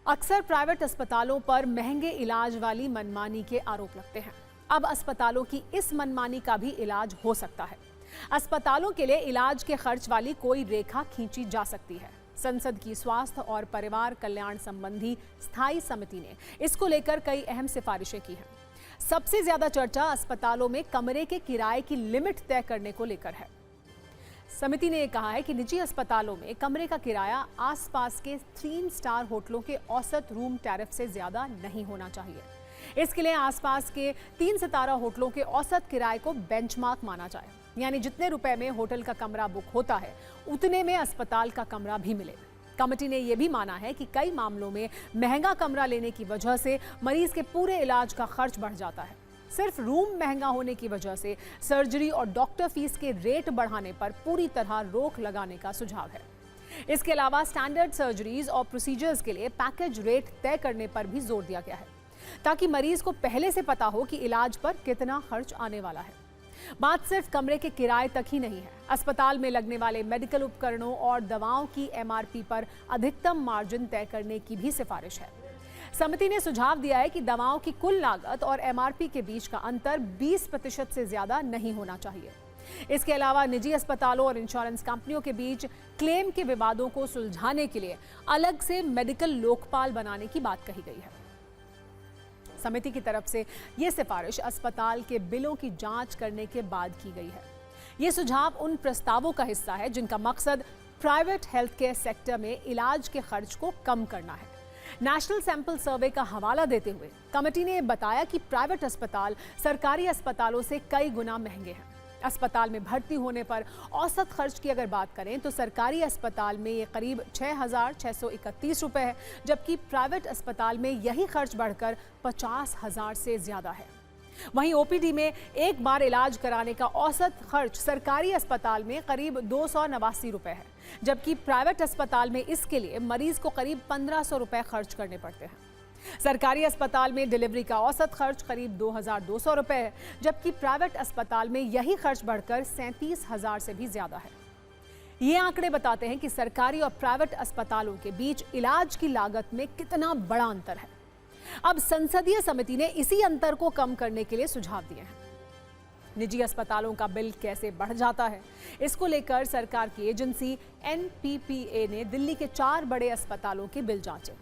अक्सर प्राइवेट अस्पतालों पर महंगे इलाज वाली मनमानी के आरोप लगते हैं। अब अस्पतालों की इस मनमानी का भी इलाज हो सकता है। अस्पतालों के लिए इलाज के खर्च वाली कोई रेखा खींची जा सकती है। संसद की स्वास्थ्य और परिवार कल्याण संबंधी स्थायी समिति ने इसको लेकर कई अहम सिफारिशें की हैं। सबसे ज्यादा चर्चा अस्पतालों में कमरे के किराए की लिमिट तय करने को लेकर है। समिति ने कहा है कि निजी अस्पतालों में कमरे का किराया आसपास के 3 स्टार होटलों के औसत रूम टैरिफ से ज्यादा नहीं होना चाहिए। इसके लिए आसपास के 3 सितारा होटलों के औसत किराए को बेंचमार्क माना जाए, यानी जितने रुपए में होटल का कमरा बुक होता है उतने में अस्पताल का कमरा भी मिले। कमेटी ने यह भी माना है कि कई मामलों में महंगा कमरा लेने की वजह से मरीज के पूरे इलाज का खर्च बढ़ जाता है। सिर्फ रूम महंगा होने की वजह से सर्जरी और डॉक्टर फीस के रेट बढ़ाने पर पूरी तरह रोक लगाने का सुझाव है। इसके अलावा स्टैंडर्ड सर्जरीज और प्रोसीजर्स के लिए पैकेज रेट तय करने पर भी जोर दिया गया है, ताकि मरीज को पहले से पता हो कि इलाज पर कितना खर्च आने वाला है। बात सिर्फ कमरे के किराए तक ही नहीं है। अस्पताल में लगने वाले मेडिकल उपकरणों और दवाओं की MRP पर अधिकतम मार्जिन तय करने की भी सिफारिश है। समिति ने सुझाव दिया है कि दवाओं की कुल लागत और MRP के बीच का अंतर 20% से ज्यादा नहीं होना चाहिए। इसके अलावा निजी अस्पतालों और इंश्योरेंस कंपनियों के बीच क्लेम के विवादों को सुलझाने के लिए अलग से मेडिकल लोकपाल बनाने की बात कही गई है। समिति की तरफ से यह सिफारिश अस्पताल के बिलों की जांच करने के बाद की गई है। यह सुझाव उन प्रस्तावों का हिस्सा है जिनका मकसद प्राइवेट हेल्थ केयर सेक्टर में इलाज के खर्च को कम करना है। नेशनल सैंपल सर्वे का हवाला देते हुए कमेटी ने बताया कि प्राइवेट अस्पताल सरकारी अस्पतालों से कई गुना महंगे हैं। अस्पताल में भर्ती होने पर औसत खर्च की अगर बात करें तो सरकारी अस्पताल में ये करीब 6,631 रुपए है, जबकि प्राइवेट अस्पताल में यही खर्च बढ़कर 50,000 से ज्यादा है। वहीं OPD में एक बार इलाज कराने का औसत खर्च सरकारी अस्पताल में करीब 289 रुपए है, जबकि प्राइवेट अस्पताल में इसके लिए मरीज को करीब 1,500 रुपए खर्च करने पड़ते हैं। सरकारी अस्पताल में डिलीवरी का औसत खर्च करीब 2,200 रुपए है, जबकि प्राइवेट अस्पताल में यही खर्च बढ़कर 37,000 से भी ज्यादा है। ये आंकड़े बताते हैं कि सरकारी और प्राइवेट अस्पतालों के बीच इलाज की लागत में कितना बड़ा अंतर है। अब संसदीय समिति ने इसी अंतर को कम करने के लिए सुझाव दिए हैं। निजी अस्पतालों का बिल कैसे बढ़ जाता है, इसको लेकर सरकार की एजेंसी NPPA ने दिल्ली के 4 बड़े अस्पतालों के बिल जांचे,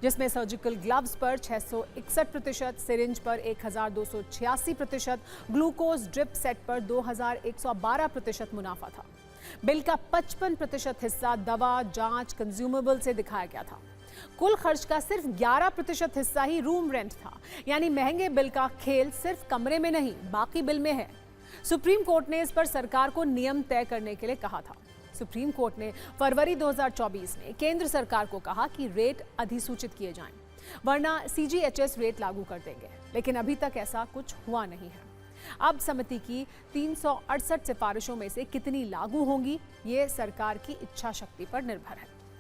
जिसमें सर्जिकल ग्लव्स पर 661%, सिरिंज पर 1,286%, ग्लूकोज ड्रिप सेट पर 2,112% मुनाफा था। बिल का 55% हिस्सा दवा, जांच, कंज्यूमेबल से दिखाया गया था। कुल खर्च का सिर्फ 11% हिस्सा ही रूम रेंट था, यानी महंगे बिल का खेल सिर्फ कमरे में नहीं, बाकी बिल में है। सुप्रीम कोर्ट ने इस पर सरकार को नियम तय करने के लिए कहा था। सुप्रीम कोर्ट ने फरवरी 2024 में केंद्र सरकार को कहा कि रेट अधिसूचित किए जाएं, वरना CGHS रेट लागू कर देंगे, लेकिन अभी तक ऐसा कुछ हुआ नहीं है। अब समिति की 368 सिफारिशों में से कितनी लागू होंगी, ये सरकार की इच्छा शक्ति पर निर्भर है।